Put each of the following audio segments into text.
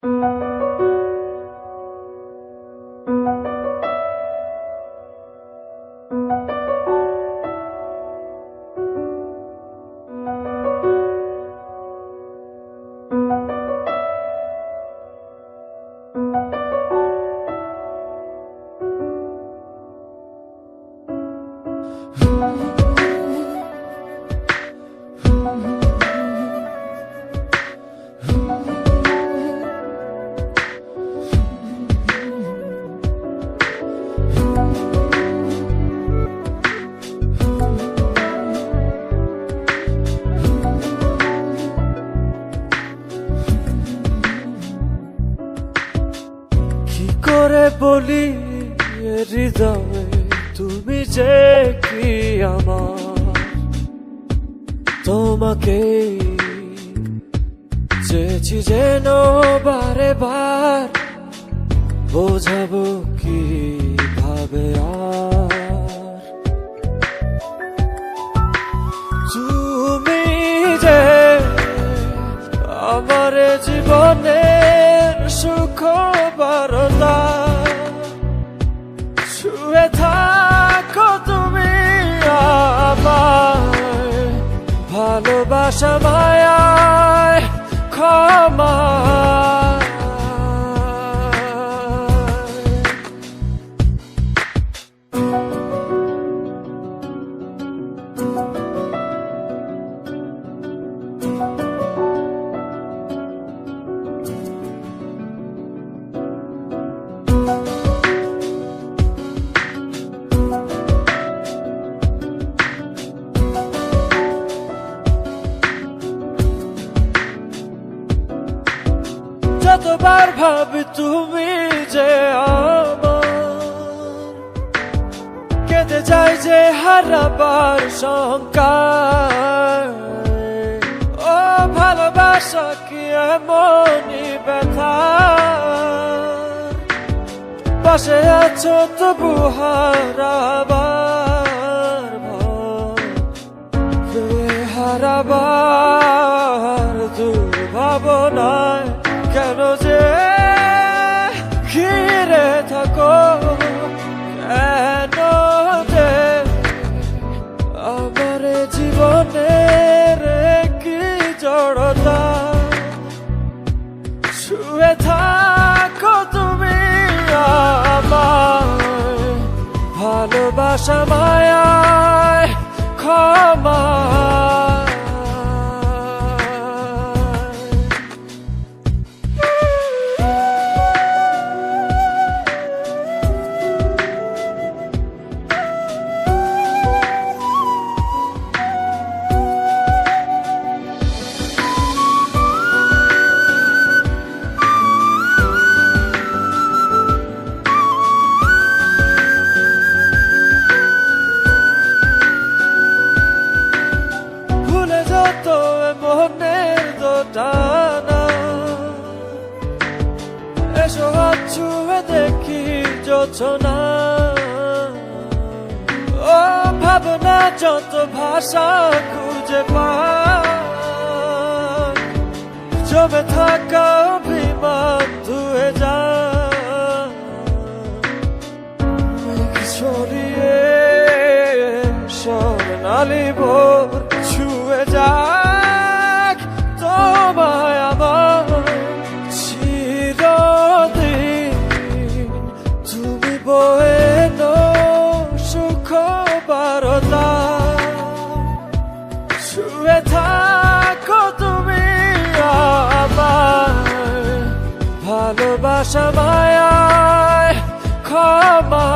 কি করে বলি হৃদয়ে তুমি যে কি আমার, তোমাকে চেয়েছি যেন বারে বার, বোঝাবো কি ভাবে আর তুমি যে আমার জীবনের সুখ বারতা, শুয়ে থাকো তুমি আমায় ভালোবাসা মায়ায় ক্ষমা। যতবার ভাবি তুমি যে আমার, কেঁদে যাই যে হারাবার শঙ্কায়। ও ভালোবাসা কি এমনই ব্যথা, পাশে আছো তবু হারাবার ভয়, হারাবার দুর্ভাবনায় কেন যে ঘিরে থাকো, কেন যে আমার জীবনের কি জড়তা, শুয়ে থাকো তুমি আমায় ভালোবাসা মায়ায় ক্ষমা। মনের দোটানা এসো ছুঁয়ে দেখি যোছনা, ও ভাবনা যত ভাষা খুঁজে পায়, জমে থাকা অভিমান ধুয়ে যায়, ছড়িয়ে স্বর্ণালী ভোর ছুঁয়ে যায় তোমায় আমার চিরদিন, তুমি বয়ে সুখ বারতা, শুয়ে থাকো তুমি আমায় ভালোবাসা মায়ায় ক্ষমা।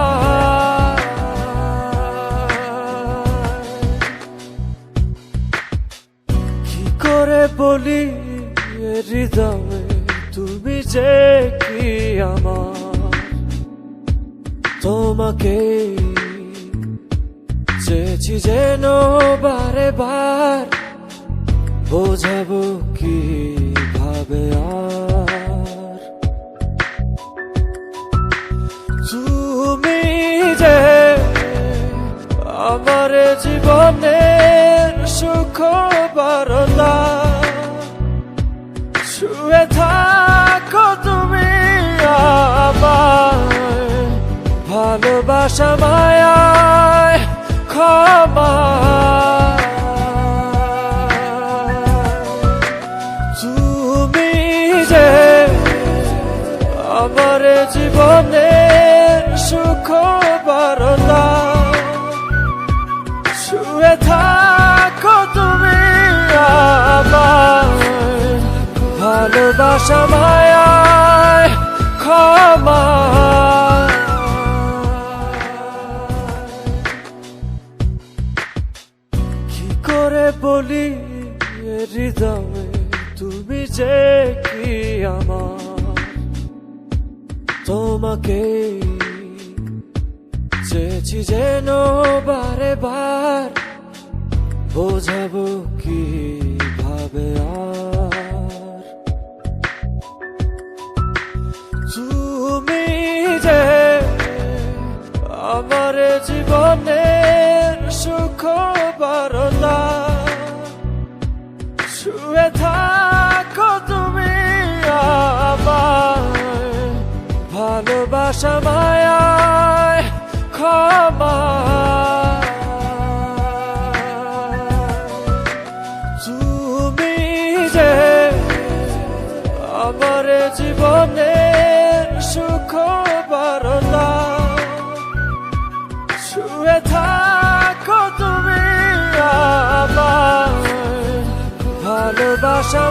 কি করে বলি হৃদয়ে তুমি যে কি আমার, তোমাকে চেয়েছি যেন বারে বার, বোঝাবো কি ভাবে আর তুমি যে আমার জীবনের সুখ বারতা, শুয়ে থাকো আমার জীবনের সুখ বারতা শুয়ে থাকো তুমি আমার ভালোবাসা মায়ায় ক্ষমা কি করে বলি হৃদয়ে তুমি যে কি আমার তোমাকে চেয়েছি যেন বারে বার বোঝাবো কি ভাবে আর তুমি যে আমার জীবনের সুখ বারতা শুয়ে থাকো তুমি আমার ভালোবাসা মায়ায় ক্ষমা তুমি যে আমার জীবনের সুখ বারতা শুয়ে থাকো তুমি আমার ভালোবাসা